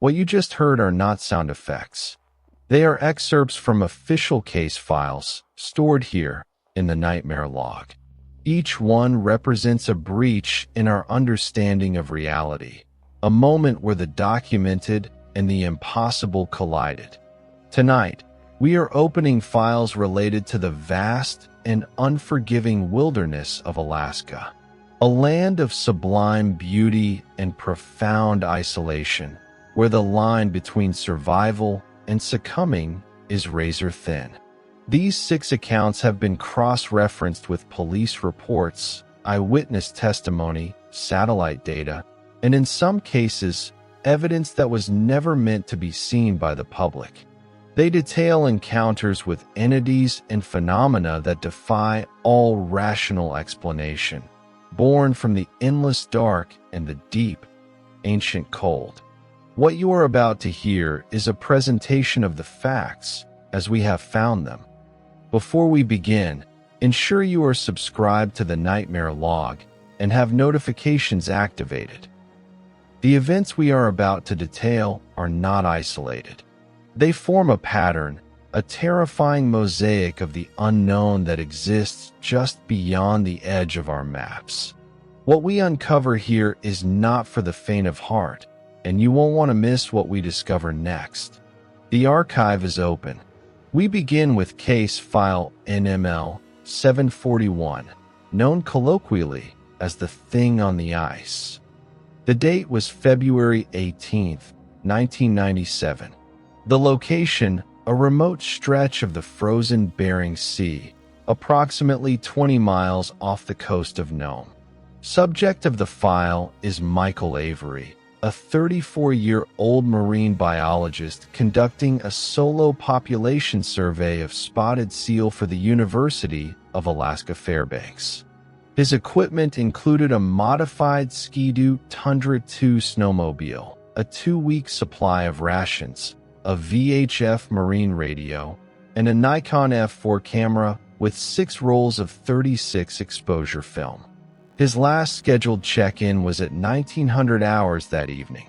What you just heard are not sound effects. They are excerpts from official case files stored here in the nightmare log. Each one represents a breach in our understanding of reality, a moment where the documented and the impossible collided. Tonight, we are opening files related to the vast and unforgiving wilderness of Alaska, a land of sublime beauty and profound isolation, where the line between survival and succumbing is razor thin. These 6 accounts have been cross-referenced with police reports, eyewitness testimony, satellite data, and in some cases, evidence that was never meant to be seen by the public. They detail encounters with entities and phenomena that defy all rational explanation, born from the endless dark and the deep, ancient cold. What you are about to hear is a presentation of the facts as we have found them. Before we begin, ensure you are subscribed to the Nightmare Log and have notifications activated. The events we are about to detail are not isolated. They form a pattern, a terrifying mosaic of the unknown that exists just beyond the edge of our maps. What we uncover here is not for the faint of heart, and you won't want to miss what we discover next. The archive is open. We begin with case file NML 741, known colloquially as the Thing on the Ice. The date was February 18, 1997. The location, a remote stretch of the frozen Bering Sea, approximately 20 miles off the coast of Nome. Subject of the file is Michael Avery, a 34-year-old marine biologist conducting a solo population survey of spotted seal for the University of Alaska Fairbanks. His equipment included a modified Ski-Doo Tundra 2 snowmobile, a 2-week supply of rations, a VHF marine radio, and a Nikon F4 camera with 6 rolls of 36 exposure film. His last scheduled check-in was at 1900 hours that evening.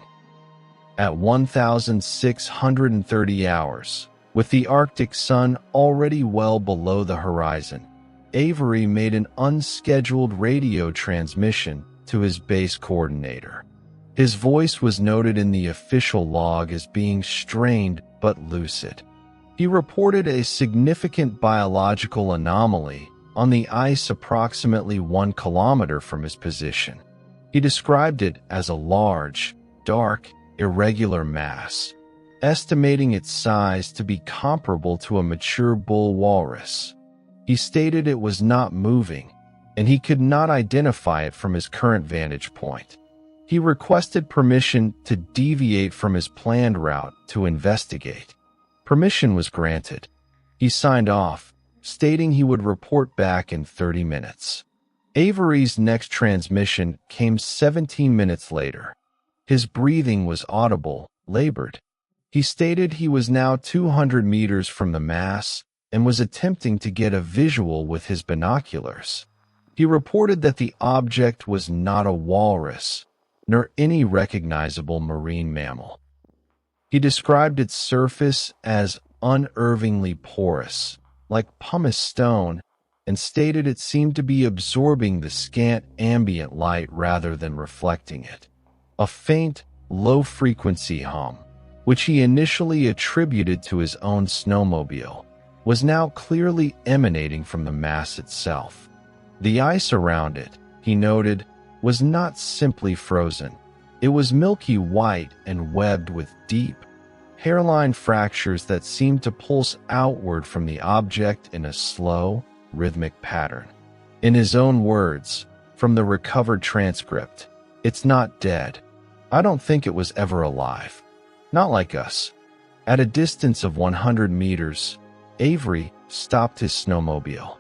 At 1630 hours, with the Arctic sun already well below the horizon, Avery made an unscheduled radio transmission to his base coordinator. His voice was noted in the official log as being strained but lucid. He reported a significant biological anomaly on the ice approximately 1 kilometer from his position. He described it as a large, dark, irregular mass, estimating its size to be comparable to a mature bull walrus. He stated it was not moving, and he could not identify it from his current vantage point. He requested permission to deviate from his planned route to investigate. Permission was granted. He signed off, stating he would report back in 30 minutes. Avery's next transmission came 17 minutes later. His breathing was audible, labored. He stated he was now 200 meters from the mass and was attempting to get a visual with his binoculars. He reported that the object was not a walrus, nor any recognizable marine mammal. He described its surface as unervingly porous, like pumice stone, and stated it seemed to be absorbing the scant ambient light rather than reflecting it. A faint, low-frequency hum, which he initially attributed to his own snowmobile, was now clearly emanating from the mass itself. The ice around it, he noted, was not simply frozen. It was milky white and webbed with deep, hairline fractures that seemed to pulse outward from the object in a slow, rhythmic pattern. In his own words, from the recovered transcript, "It's not dead. I don't think it was ever alive. Not like us." At a distance of 100 meters, Avery stopped his snowmobile.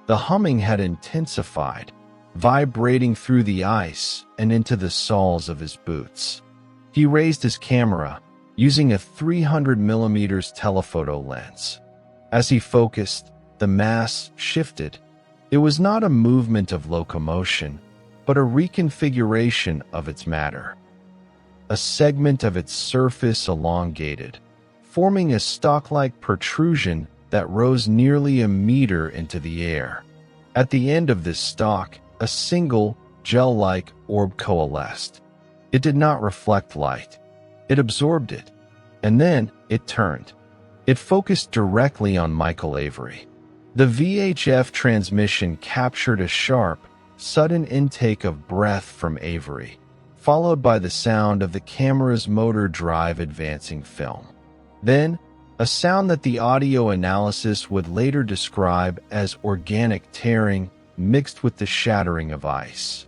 The humming had intensified, vibrating through the ice and into the soles of his boots. He raised his camera, using a 300mm telephoto lens. As he focused, the mass shifted. It was not a movement of locomotion, but a reconfiguration of its matter. a segment of its surface elongated, forming a stalk-like protrusion that rose nearly a meter into the air. At the end of this stalk, a single, gel-like orb coalesced. It did not reflect light. It absorbed it. And then it turned. It focused directly on Michael Avery. The VHF transmission captured a sharp, sudden intake of breath from Avery, followed by the sound of the camera's motor drive advancing film. Then, a sound that the audio analysis would later describe as organic tearing mixed with the shattering of ice.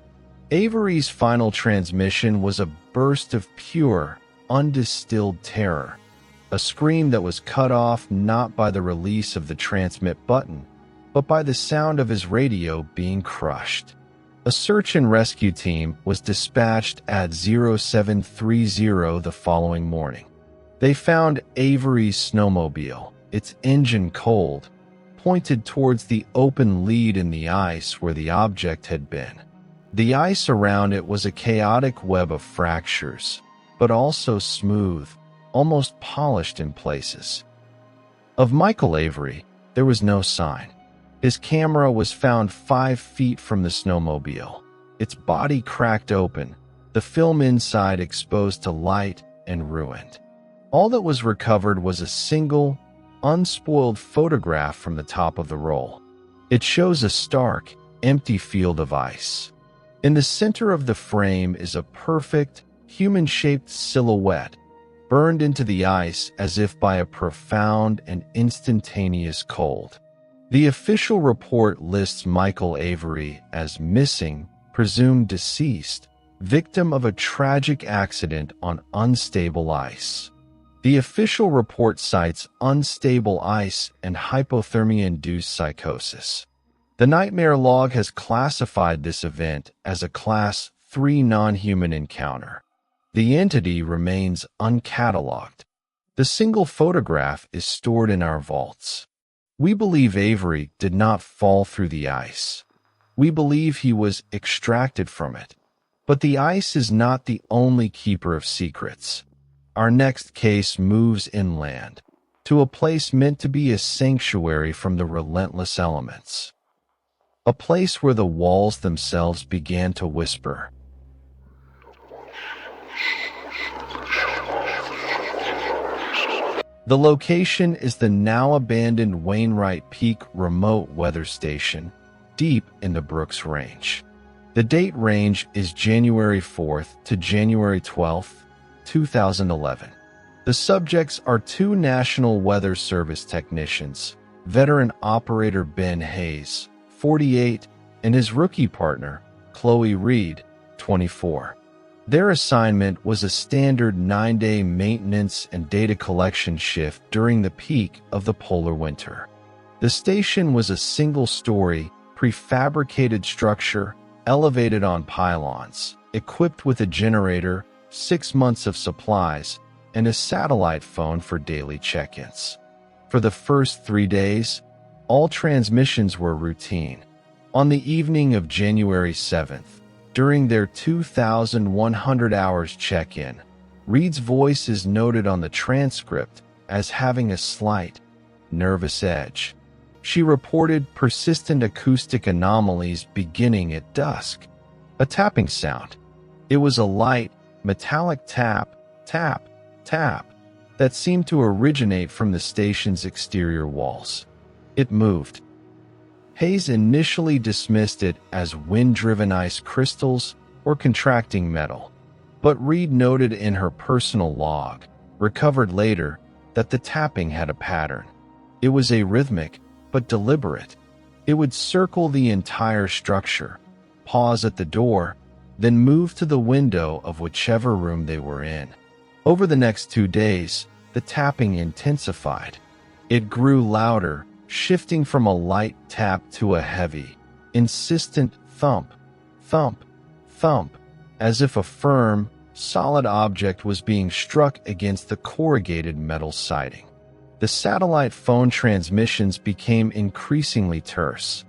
Avery's final transmission was a burst of pure, undistilled terror, a scream that was cut off not by the release of the transmit button, but by the sound of his radio being crushed. A search and rescue team was dispatched at 0730 the following morning. They found Avery's snowmobile, its engine cold, pointed towards the open lead in the ice where the object had been. The ice around it was a chaotic web of fractures, but also smooth, almost polished in places. Of Michael Avery, there was no sign. His camera was found 5 feet from the snowmobile, its body cracked open, the film inside exposed to light and ruined. All that was recovered was a single, unspoiled photograph from the top of the roll. It shows a stark, empty field of ice. In the center of the frame is a perfect, human-shaped silhouette, burned into the ice as if by a profound and instantaneous cold. The official report lists Michael Avery as missing, presumed deceased, victim of a tragic accident on unstable ice. The official report cites unstable ice and hypothermia-induced psychosis. The Nightmare Log has classified this event as a Class 3 non-human encounter. The entity remains uncatalogued. The single photograph is stored in our vaults. We believe Avery did not fall through the ice. We believe he was extracted from it. But the ice is not the only keeper of secrets. Our next case moves inland, to a place meant to be a sanctuary from the relentless elements. A place where the walls themselves began to whisper. The location is the now abandoned Wainwright Peak remote weather station, deep in the Brooks Range. The date range is January 4th to January 12th, 2011. The subjects are 2 National Weather Service technicians, veteran operator Ben Hayes, 48, and his rookie partner, Chloe Reed, 24. Their assignment was a standard 9-day maintenance and data collection shift during the peak of the polar winter. The station was a single-story, prefabricated structure elevated on pylons, equipped with a generator, 6 months of supplies, and a satellite phone for daily check-ins. For the first 3 days, all transmissions were routine. On the evening of January 7th, during their 2,100 hours check-in, Reed's voice is noted on the transcript as having a slight, nervous edge. She reported persistent acoustic anomalies beginning at dusk. A tapping sound. It was a light, metallic tap, tap, tap, that seemed to originate from the station's exterior walls. It moved. Hayes initially dismissed it as wind-driven ice crystals or contracting metal, but Reed noted in her personal log, recovered later, that the tapping had a pattern. It was arrhythmic, but deliberate. It would circle the entire structure, pause at the door, then move to the window of whichever room they were in. Over the next 2 days, the tapping intensified. It grew louder, shifting from a light tap to a heavy, insistent thump, thump, thump, as if a firm, solid object was being struck against the corrugated metal siding. The satellite phone transmissions became increasingly terse.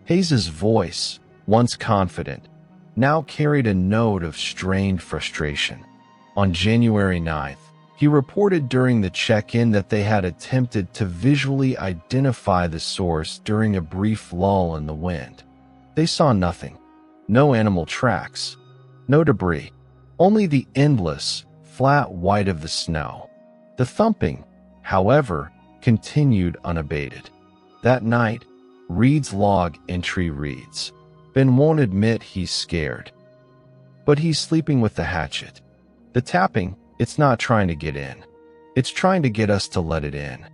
Hayes's voice, once confident, now carried a note of strained frustration. On January 9th, he reported during the check-in that they had attempted to visually identify the source during a brief lull in the wind. They saw nothing. No animal tracks. No debris. Only the endless, flat white of the snow. The thumping, however, continued unabated. That night, Reed's log entry reads, "Ben won't admit he's scared, but he's sleeping with the hatchet. The tapping, it's not trying to get in. It's trying to get us to let it in."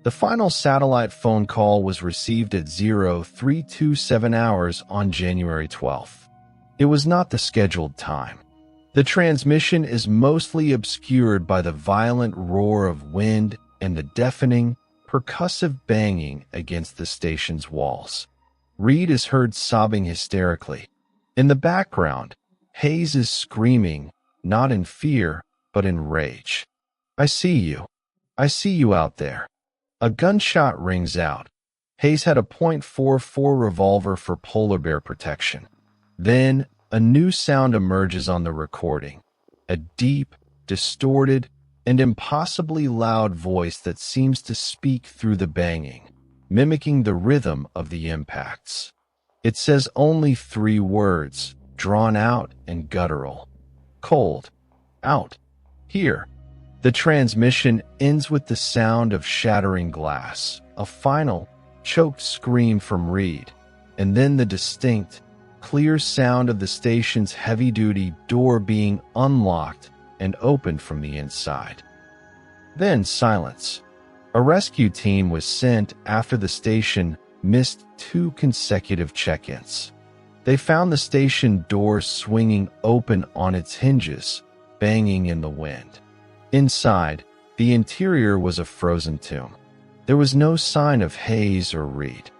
The final satellite phone call was received at 0327 hours on January 12th. It was not the scheduled time. The transmission is mostly obscured by the violent roar of wind and the deafening, percussive banging against the station's walls. Reed is heard sobbing hysterically. In the background, Hayes is screaming, not in fear, but in rage. "I see you. I see you out there." A gunshot rings out. Hayes had a .44 revolver for polar bear protection. Then, a new sound emerges on the recording. A deep, distorted, and impossibly loud voice that seems to speak through the banging, mimicking the rhythm of the impacts. It says only 3 words, drawn out and guttural. "Cold. Out. Here." The transmission ends with the sound of shattering glass, a final, choked scream from Reed, and then the distinct, clear sound of the station's heavy-duty door being unlocked and opened from the inside. Then silence. A rescue team was sent after the station missed 2 consecutive check-ins. They found the station door swinging open on its hinges, banging in the wind. Inside, the interior was a frozen tomb. There was no sign of Hayes or Reed.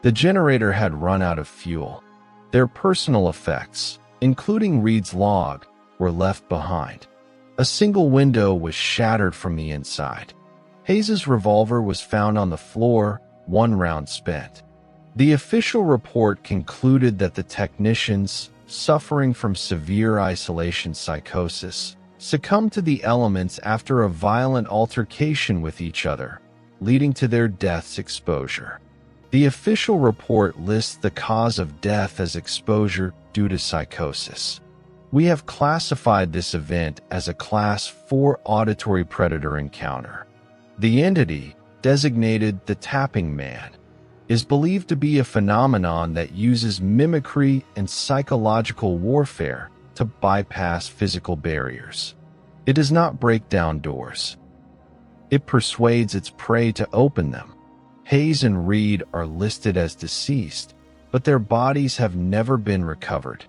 The generator had run out of fuel. Their personal effects, including Reed's log, were left behind. A single window was shattered from the inside. Hayes's revolver was found on the floor, 1 round spent. The official report concluded that the technicians, suffering from severe isolation psychosis, succumbed to the elements after a violent altercation with each other, leading to their death's exposure. The official report lists the cause of death as exposure due to psychosis. We have classified this event as a Class 4 auditory predator encounter. The entity, designated the Tapping Man, is believed to be a phenomenon that uses mimicry and psychological warfare to bypass physical barriers. It does not break down doors. It persuades its prey to open them. Hayes and Reed are listed as deceased, but their bodies have never been recovered.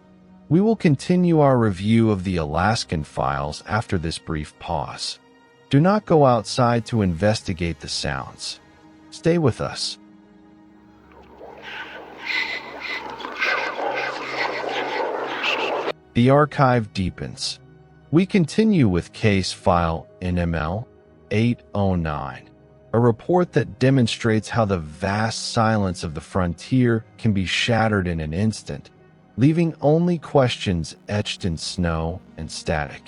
We will continue our review of the Alaskan files after this brief pause. Do not go outside to investigate the sounds. Stay with us. The archive deepens. We continue with case file NML 809, a report that demonstrates how the vast silence of the frontier can be shattered in an instant, leaving only questions etched in snow and static.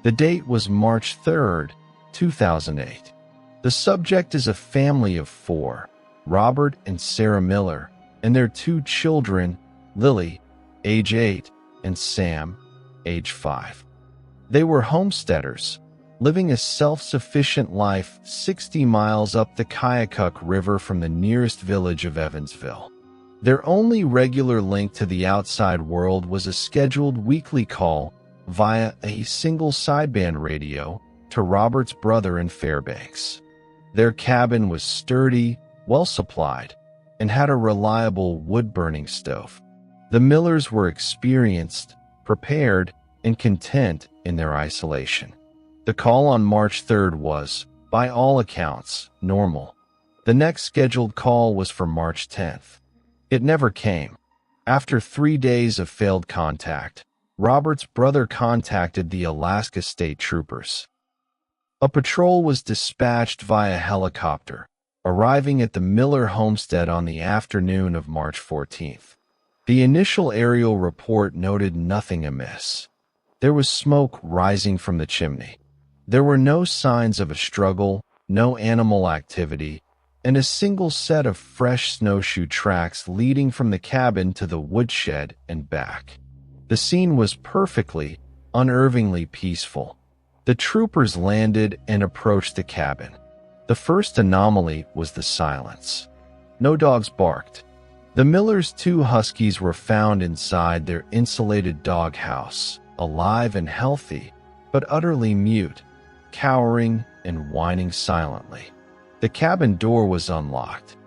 The date was March 3rd, 2008. The subject is a family of 4, Robert and Sarah Miller, and their 2 children, Lily, age 8, and Sam, age 5. They were homesteaders, living a self-sufficient life 60 miles up the Kayakuk River from the nearest village of Evansville. Their only regular link to the outside world was a scheduled weekly call via a single sideband radio to Robert's brother in Fairbanks. Their cabin was sturdy, well-supplied, and had a reliable wood-burning stove. The Millers were experienced, prepared, and content in their isolation. The call on March 3rd was, by all accounts, normal. The next scheduled call was for March 10th. It never came. After 3 days of failed contact, Robert's brother contacted the Alaska State Troopers. A patrol was dispatched via helicopter, arriving at the Miller homestead on the afternoon of March 14th. The initial aerial report noted nothing amiss. There was smoke rising from the chimney. There were no signs of a struggle, no animal activity, and a single set of fresh snowshoe tracks leading from the cabin to the woodshed and back. The scene was perfectly, unnervingly peaceful. The troopers landed and approached the cabin. The first anomaly was the silence. No dogs barked. The Millers' 2 huskies were found inside their insulated doghouse, alive and healthy, but utterly mute, cowering and whining silently. The cabin door was unlocked.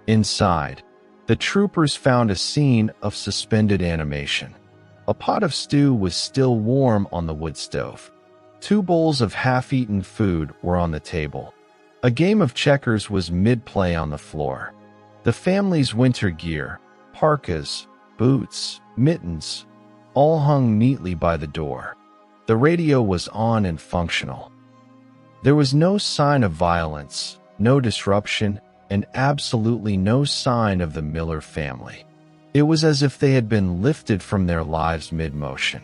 Inside, the troopers found a scene of suspended animation. A pot of stew was still warm on the wood stove. 2 bowls of half-eaten food were on the table. A game of checkers was mid-play on the floor. The family's winter gear, parkas, boots, mittens, all hung neatly by the door. The radio was on and functional. There was no sign of violence, no disruption, and absolutely no sign of the Miller family. It was as if they had been lifted from their lives mid-motion.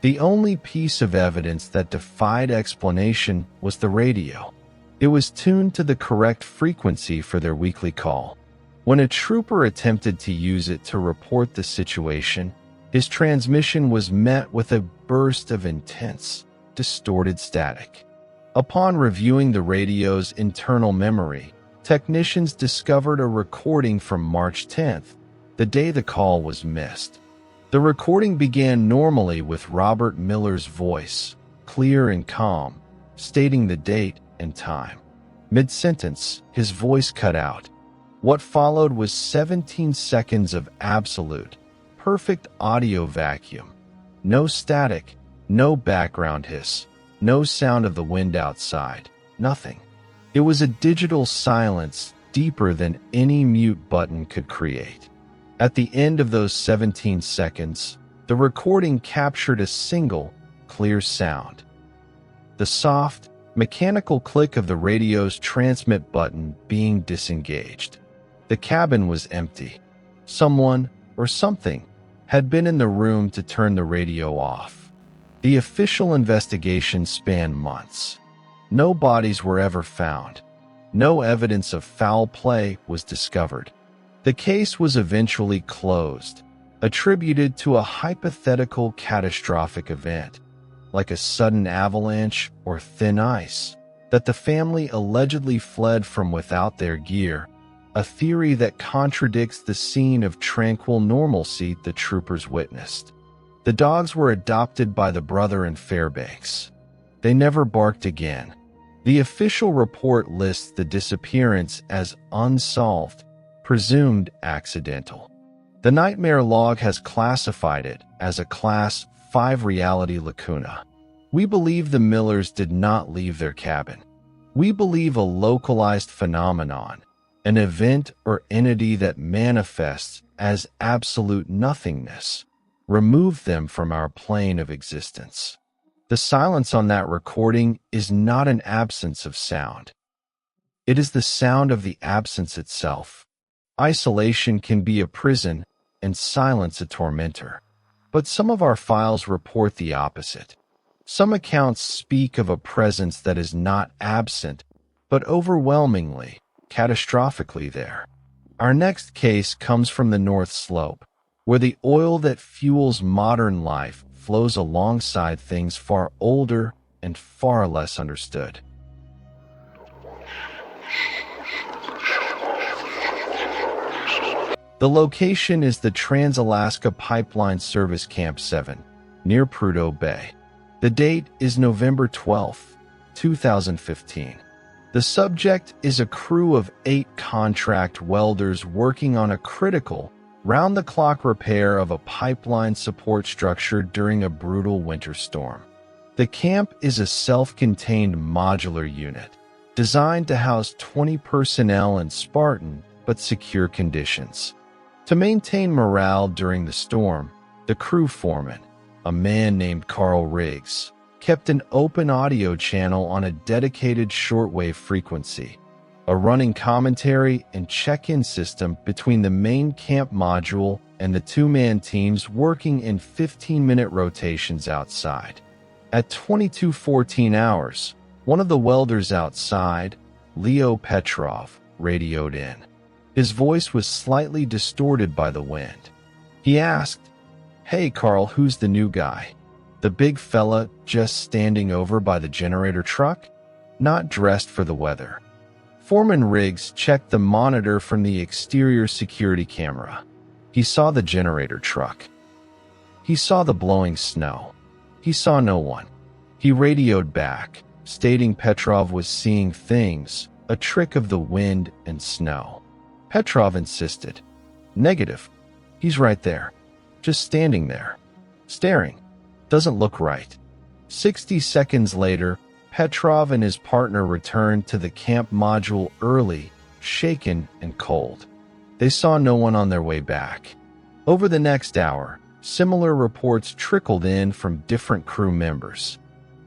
The only piece of evidence that defied explanation was the radio. It was tuned to the correct frequency for their weekly call. When a trooper attempted to use it to report the situation, his transmission was met with a burst of intense, distorted static. Upon reviewing the radio's internal memory, technicians discovered a recording from March 10th, the day the call was missed. The recording began normally with Robert Miller's voice, clear and calm, stating the date and time. Mid-sentence, his voice cut out. What followed was 17 seconds of absolute, perfect audio vacuum. No static, no background hiss, no sound of the wind outside, nothing. It was a digital silence deeper than any mute button could create. At the end of those 17 seconds, the recording captured a single, clear sound. The soft, mechanical click of the radio's transmit button being disengaged. The cabin was empty. Someone, or something, had been in the room to turn the radio off. The official investigation spanned months. No bodies were ever found. No evidence of foul play was discovered. The case was eventually closed, attributed to a hypothetical catastrophic event, like a sudden avalanche or thin ice, that the family allegedly fled from without their gear, a theory that contradicts the scene of tranquil normalcy the troopers witnessed. The dogs were adopted by the brother in Fairbanks. They never barked again. The official report lists the disappearance as unsolved, presumed accidental. The Nightmare Log has classified it as a Class 5 reality lacuna. We believe the Millers did not leave their cabin. We believe a localized phenomenon, an event or entity that manifests as absolute nothingness, removed them from our plane of existence. The silence on that recording is not an absence of sound. It is the sound of the absence itself. Isolation can be a prison and silence a tormentor. But some of our files report the opposite. Some accounts speak of a presence that is not absent, but overwhelmingly, catastrophically there. Our next case comes from the North Slope, where the oil that fuels modern life flows alongside things far older and far less understood. The location is the Trans-Alaska Pipeline Service Camp 7, near Prudhoe Bay. The date is November 12, 2015. The subject is a crew of 8 contract welders working on a critical, round-the-clock repair of a pipeline support structure during a brutal winter storm. The camp is a self-contained modular unit, designed to house 20 personnel in Spartan but secure conditions. To maintain morale during the storm, the crew foreman, a man named Carl Riggs, kept an open audio channel on a dedicated shortwave frequency, a running commentary and check-in system between the main camp module and the 2-man teams working in 15-minute rotations outside. At 22:14 hours, one of the welders outside, Leo Petrov, radioed in. His voice was slightly distorted by the wind. He asked, "Hey Carl, who's the new guy? The big fella just standing over by the generator truck? Not dressed for the weather." Foreman Riggs checked the monitor from the exterior security camera. He saw the generator truck. He saw the blowing snow. He saw no one. He radioed back, stating Petrov was seeing things, a trick of the wind and snow. Petrov insisted, "Negative. He's right there. Just standing there. Staring. Doesn't look right." 60 seconds later, Petrov and his partner returned to the camp module early, shaken and cold. They saw no one on their way back. Over the next hour, similar reports trickled in from different crew members.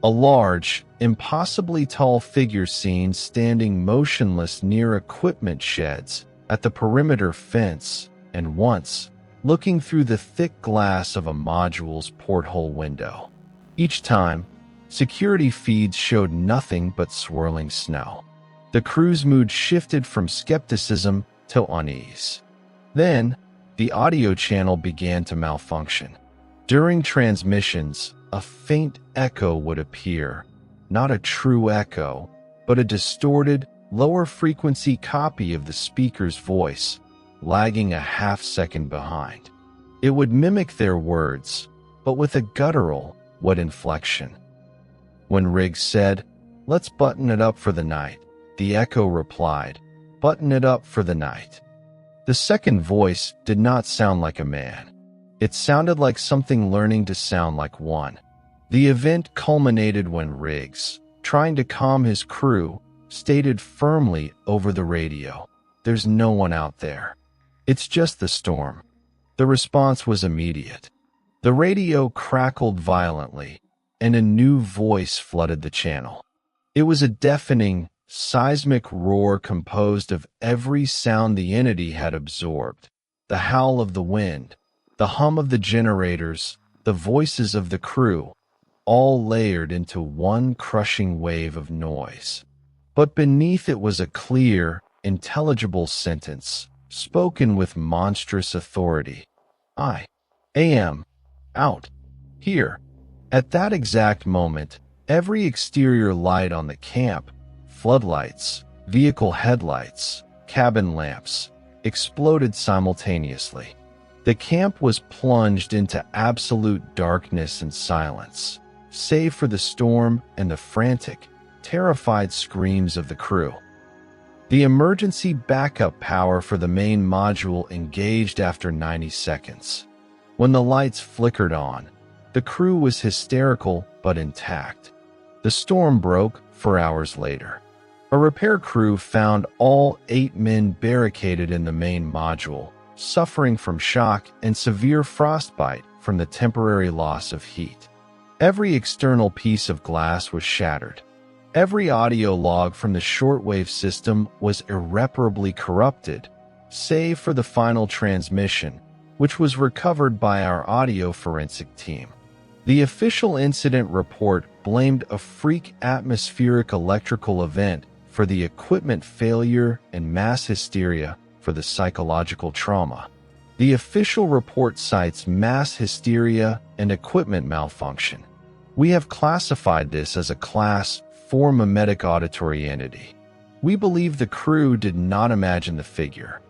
A large, impossibly tall figure seen standing motionless near equipment sheds at the perimeter fence, and once, looking through the thick glass of a module's porthole window. Each time, security feeds showed nothing but swirling snow. The crew's mood shifted from skepticism to unease. Then, the audio channel began to malfunction. During transmissions, a faint echo would appear, not a true echo, but a distorted, lower-frequency copy of the speaker's voice, lagging a half-second behind. It would mimic their words, but with a guttural, wet inflection. When Riggs said, "Let's button it up for the night," the echo replied, "Button it up for the night." The second voice did not sound like a man. It sounded like something learning to sound like one. The event culminated when Riggs, trying to calm his crew, stated firmly over the radio, "There's no one out there. It's just the storm." The response was immediate. The radio crackled violently, and a new voice flooded the channel. It was a deafening, seismic roar composed of every sound the entity had absorbed: the howl of the wind, the hum of the generators, the voices of the crew, all layered into one crushing wave of noise. But beneath it was a clear, intelligible sentence, spoken with monstrous authority. "I am out here." At that exact moment, every exterior light on the camp, floodlights, vehicle headlights, cabin lamps, exploded simultaneously. The camp was plunged into absolute darkness and silence, save for the storm and the frantic, terrified screams of the crew. The emergency backup power for the main module engaged after 90 seconds. When the lights flickered on, the crew was hysterical but intact. The storm broke 4 hours later. A repair crew found all 8 men barricaded in the main module, suffering from shock and severe frostbite from the temporary loss of heat. Every external piece of glass was shattered. Every audio log from the shortwave system was irreparably corrupted, save for the final transmission, which was recovered by our audio forensic team. The official incident report blamed a freak atmospheric electrical event for the equipment failure and mass hysteria for the psychological trauma. The official report cites mass hysteria and equipment malfunction. We have classified this as a Class 4 mimetic auditory entity. We believe the crew did not imagine the figure.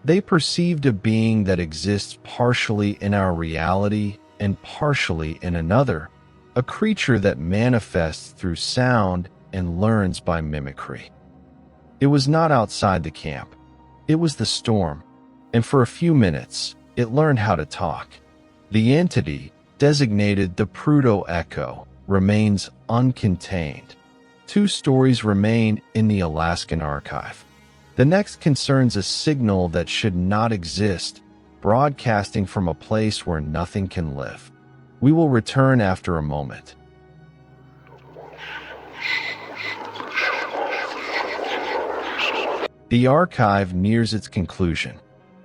They perceived a being that exists partially in our reality and partially in another, a creature that manifests through sound and learns by mimicry. It was not outside the camp. It was the storm, and for a few minutes, it learned how to talk. The entity, designated the Prudo-Echo, remains uncontained. 2 stories remain in the Alaskan archive. The next concerns a signal that should not exist, broadcasting from a place where nothing can live. We will return after a moment. The archive nears its conclusion.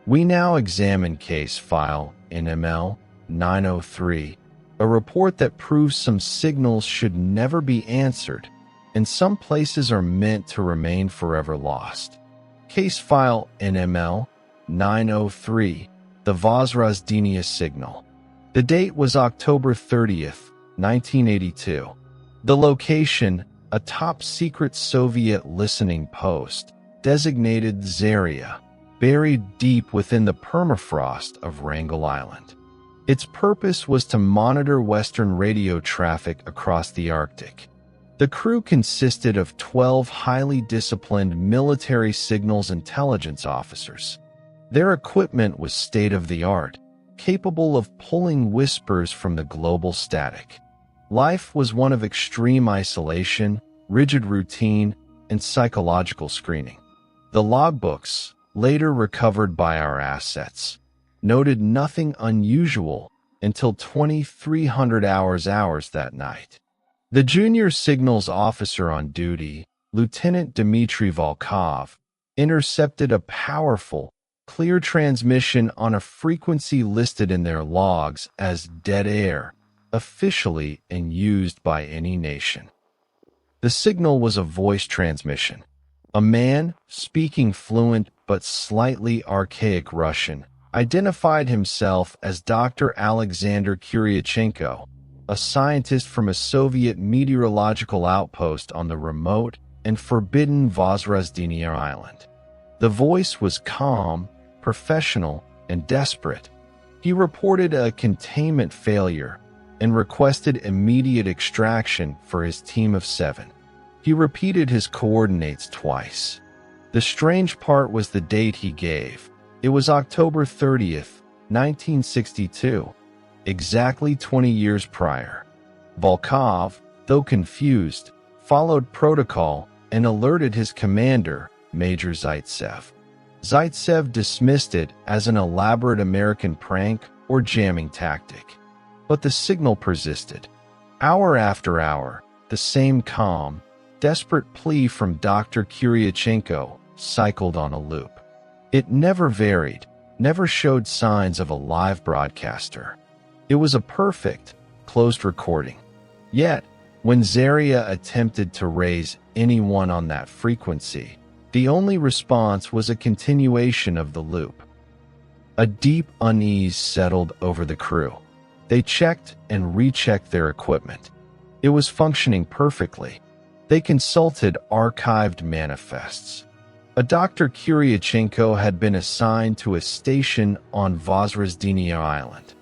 We now examine case file NML 903, a report that proves some signals should never be answered, and some places are meant to remain forever lost. Case File NML 903, the Vozrozhdeniya Signal. The date was October 30th, 1982. The location, a top-secret Soviet listening post, designated Zarya, buried deep within the permafrost of Wrangel Island. Its purpose was to monitor Western radio traffic across the Arctic. The crew consisted of 12 highly disciplined military signals intelligence officers. Their equipment was state-of-the-art, capable of pulling whispers from the global static. Life was one of extreme isolation, rigid routine, and psychological screening. The logbooks, later recovered by our assets, noted nothing unusual until 2300 hours that night. The junior signals officer on duty, Lieutenant Dmitry Volkov, intercepted a powerful, clear transmission on a frequency listed in their logs as dead air, officially and used by any nation. The signal was a voice transmission. A man, speaking fluent but slightly archaic Russian, identified himself as Dr. Alexander Kuryachenko, a scientist from a Soviet meteorological outpost on the remote and forbidden Vozrozhdeniya Island. The voice was calm, professional, and desperate. He reported a containment failure and requested immediate extraction for his team of 7. He repeated his coordinates twice. The strange part was the date he gave. It was October 30th, 1962, exactly 20 years prior. Volkov, though confused, followed protocol and alerted his commander, Major Zaitsev. Zaitsev dismissed it as an elaborate American prank or jamming tactic. But the signal persisted. Hour after hour, the same calm, desperate plea from Dr. Kuryachenko cycled on a loop. It never varied, never showed signs of a live broadcaster. It was a perfect, closed recording. Yet, when Zarya attempted to raise anyone on that frequency, the only response was a continuation of the loop. A deep unease settled over the crew. They checked and rechecked their equipment. It was functioning perfectly. They consulted archived manifests. A Dr. Kuryachenko had been assigned to a station on Vozrozhdeniya Island.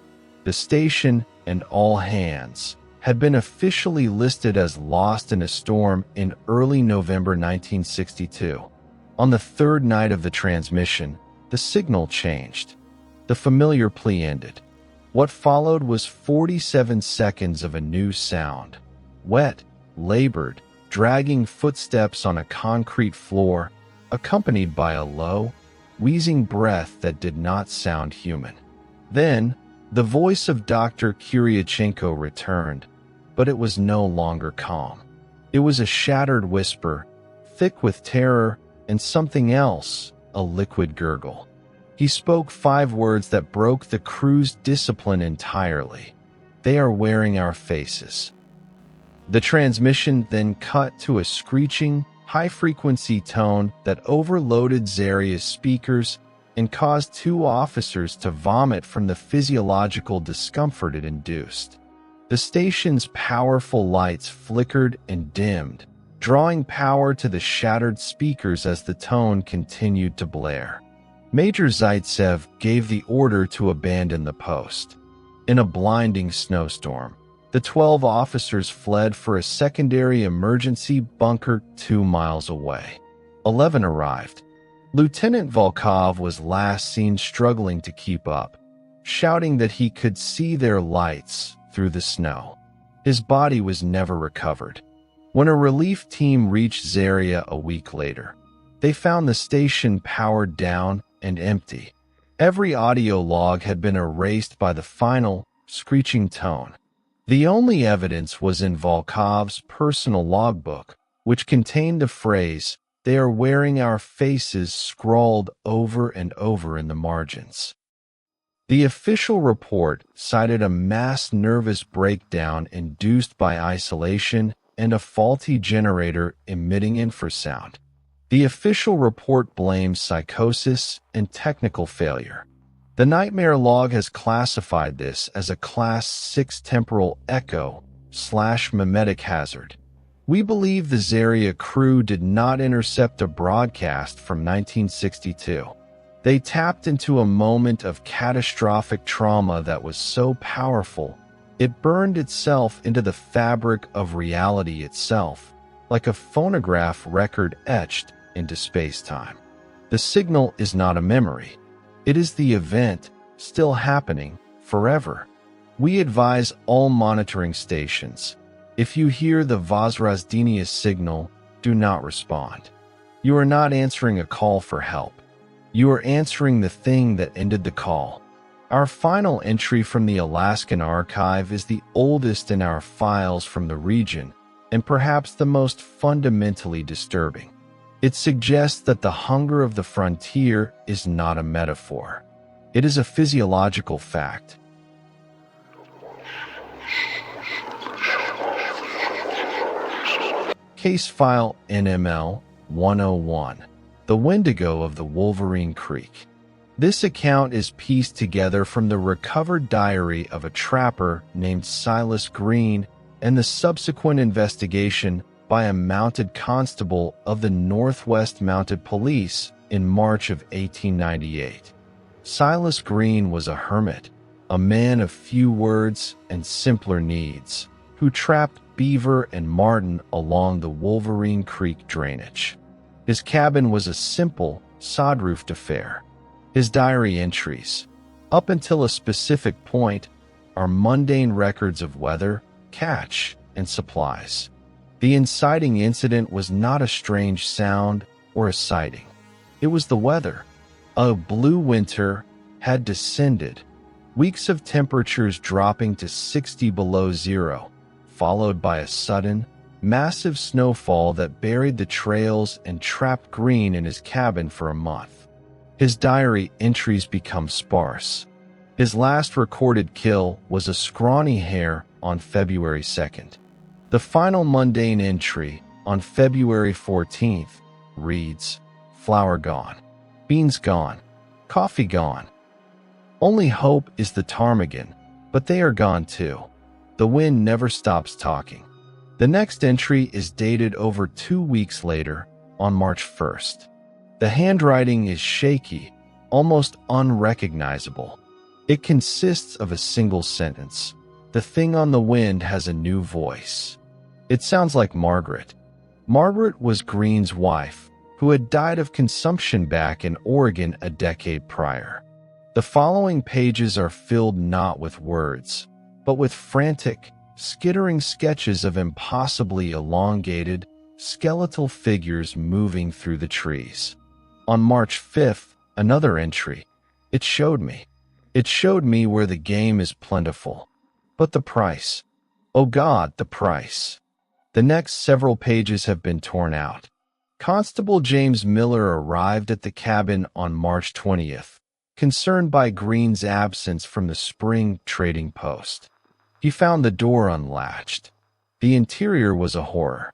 The station and all hands had been officially listed as lost in a storm in early November 1962. On the third night of the transmission, the signal changed. The familiar plea ended. What followed was 47 seconds of a new sound. Wet, labored, dragging footsteps on a concrete floor, accompanied by a low, wheezing breath that did not sound human. Then, the voice of Dr. Kuryachenko returned, but it was no longer calm. It was a shattered whisper, thick with terror and something else, a liquid gurgle. He spoke 5 words that broke the crew's discipline entirely. "They are wearing our faces." The transmission then cut to a screeching, high-frequency tone that overloaded Zarya's speakers and caused 2 officers to vomit from the physiological discomfort it induced. The station's powerful lights flickered and dimmed, drawing power to the shattered speakers as the tone continued to blare. Major Zaitsev gave the order to abandon the post. In a blinding snowstorm, the 12 officers fled for a secondary emergency bunker 2 miles away. 11 arrived. Lieutenant Volkov was last seen struggling to keep up, shouting that he could see their lights through the snow. His body was never recovered. When a relief team reached Zarya a week later, they found the station powered down and empty. Every audio log had been erased by the final, screeching tone. The only evidence was in Volkov's personal logbook, which contained the phrase, "They are wearing our faces," scrawled over and over in the margins. The official report cited a mass nervous breakdown induced by isolation and a faulty generator emitting infrasound. The official report blames psychosis and technical failure. The nightmare log has classified this as a Class 6 temporal echo/mimetic hazard. We believe the Zarya crew did not intercept a broadcast from 1962. They tapped into a moment of catastrophic trauma that was so powerful, it burned itself into the fabric of reality itself, like a phonograph record etched into space-time. The signal is not a memory. It is the event, still happening, forever. We advise all monitoring stations. If you hear the Vozrozhdeniya signal, do not respond. You are not answering a call for help. You are answering the thing that ended the call. Our final entry from the Alaskan archive is the oldest in our files from the region, and perhaps the most fundamentally disturbing. It suggests that the hunger of the frontier is not a metaphor. It is a physiological fact. Case File NML 101, The Wendigo of the Wolverine Creek. This account is pieced together from the recovered diary of a trapper named Silas Green and the subsequent investigation by a mounted constable of the Northwest Mounted Police in March of 1898. Silas Green was a hermit, a man of few words and simpler needs, who trapped beaver and marten along the Wolverine Creek drainage. His cabin was a simple, sod-roofed affair. His diary entries, up until a specific point, are mundane records of weather, catch, and supplies. The inciting incident was not a strange sound or a sighting. It was the weather. A blue winter had descended, weeks of temperatures dropping to 60 below zero, followed by a sudden, massive snowfall that buried the trails and trapped Green in his cabin for a month. His diary entries become sparse. His last recorded kill was a scrawny hare on February 2nd. The final mundane entry, on February 14th, reads, "Flour gone, beans gone, coffee gone. Only hope is the ptarmigan, but they are gone too. The wind never stops talking." The next entry is dated over 2 weeks later, on March 1st. The handwriting is shaky, almost unrecognizable. It consists of a single sentence. The thing on the wind has a new voice. It sounds like Margaret. Margaret was Green's wife, who had died of consumption back in Oregon a decade prior. The following pages are filled not with words, but with frantic, skittering sketches of impossibly elongated, skeletal figures moving through the trees. On March 5th, another entry. It showed me where the game is plentiful. But the price. Oh God, the price. The next several pages have been torn out. Constable James Miller arrived at the cabin on March 20th, concerned by Green's absence from the spring trading post. He found the door unlatched. The interior was a horror.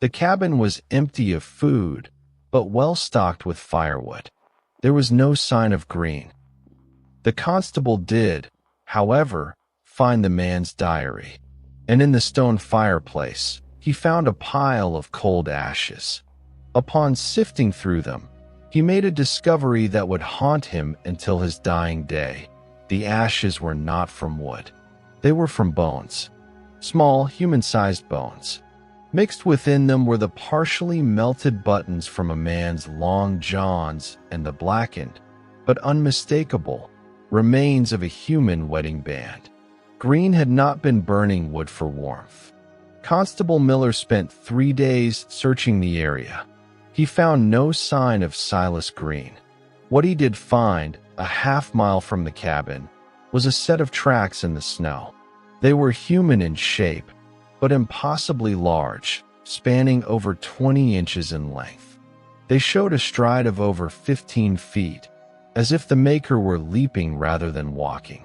The cabin was empty of food, but well stocked with firewood. There was no sign of Green. The constable did, however, find the man's diary, and in the stone fireplace, he found a pile of cold ashes. Upon sifting through them, he made a discovery that would haunt him until his dying day. The ashes were not from wood. They were from bones. Small, human-sized bones. Mixed within them were the partially melted buttons from a man's long johns and the blackened, but unmistakable, remains of a human wedding band. Green had not been burning wood for warmth. Constable Miller spent 3 days searching the area. He found no sign of Silas Green. What he did find, a half-mile from the cabin, was a set of tracks in the snow. They were human in shape, but impossibly large, spanning over 20 inches in length. They showed a stride of over 15 feet, as if the maker were leaping rather than walking.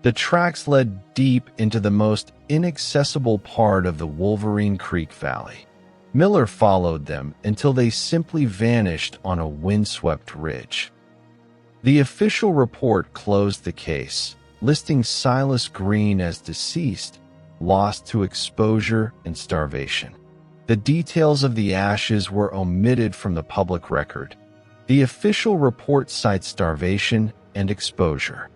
The tracks led deep into the most inaccessible part of the Wolverine Creek Valley. Miller followed them until they simply vanished on a windswept ridge. The official report closed the case, listing Silas Green as deceased, lost to exposure and starvation. The details of the ashes were omitted from the public record. The official report cites starvation and exposure.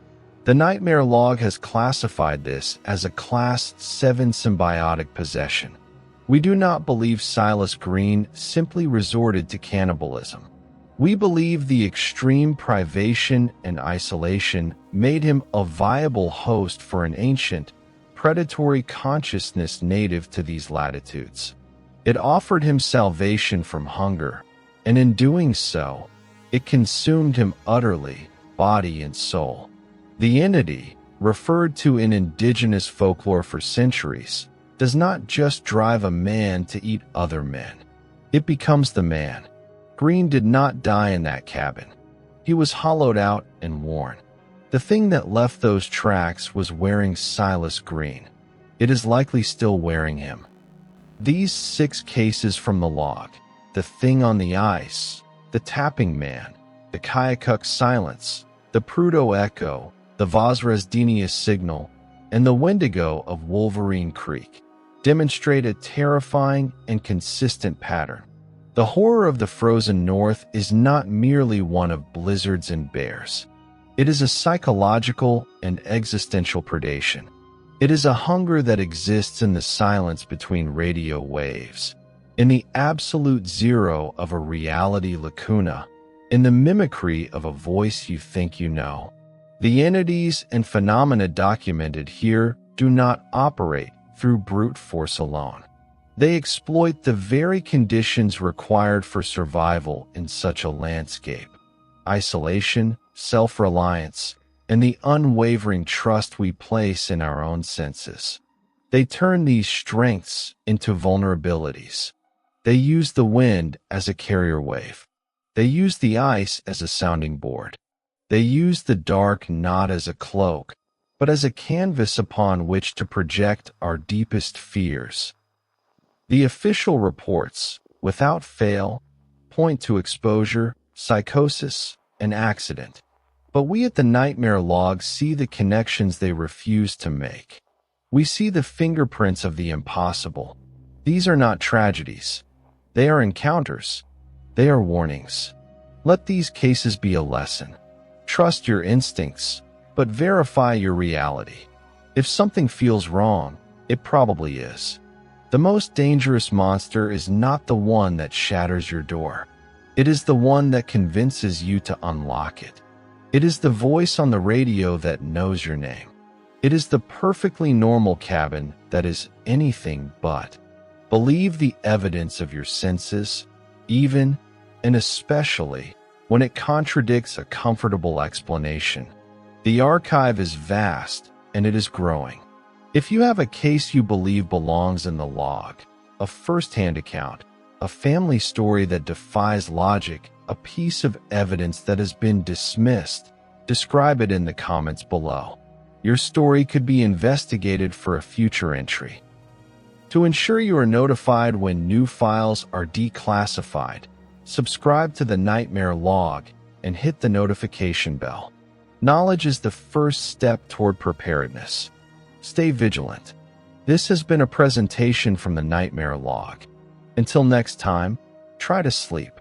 The Nightmare Log has classified this as a Class 7 symbiotic possession. We do not believe Silas Green simply resorted to cannibalism. We believe the extreme privation and isolation made him a viable host for an ancient, predatory consciousness native to these latitudes. It offered him salvation from hunger, and in doing so, it consumed him utterly, body and soul. The entity, referred to in indigenous folklore for centuries, does not just drive a man to eat other men. It becomes the man. Green did not die in that cabin. He was hollowed out and worn. The thing that left those tracks was wearing Silas Green. It is likely still wearing him. These 6 cases from the log, the thing on the ice, the tapping man, the Kayakuk silence, the Prudhoe echo, the Vosresdenius signal, and the Wendigo of Wolverine Creek, demonstrate a terrifying and consistent pattern. The horror of the frozen north is not merely one of blizzards and bears. It is a psychological and existential predation. It is a hunger that exists in the silence between radio waves, in the absolute zero of a reality lacuna, in the mimicry of a voice you think you know. The entities and phenomena documented here do not operate through brute force alone. They exploit the very conditions required for survival in such a landscape: isolation, self-reliance, and the unwavering trust we place in our own senses. They turn these strengths into vulnerabilities. They use the wind as a carrier wave. They use the ice as a sounding board. They use the dark not as a cloak, but as a canvas upon which to project our deepest fears. The official reports, without fail, point to exposure, psychosis, and accident. But we at the Nightmare Log see the connections they refuse to make. We see the fingerprints of the impossible. These are not tragedies. They are encounters. They are warnings. Let these cases be a lesson. Trust your instincts, but verify your reality. If something feels wrong, it probably is. The most dangerous monster is not the one that shatters your door. It is the one that convinces you to unlock it. It is the voice on the radio that knows your name. It is the perfectly normal cabin that is anything but. Believe the evidence of your senses, even and especially when it contradicts a comfortable explanation. The archive is vast, and it is growing. If you have a case you believe belongs in the log, a first-hand account, a family story that defies logic, a piece of evidence that has been dismissed, describe it in the comments below. Your story could be investigated for a future entry. To ensure you are notified when new files are declassified, subscribe to the Nightmare Log and hit the notification bell. Knowledge is the first step toward preparedness. Stay vigilant. This has been a presentation from the Nightmare Log. Until next time, try to sleep.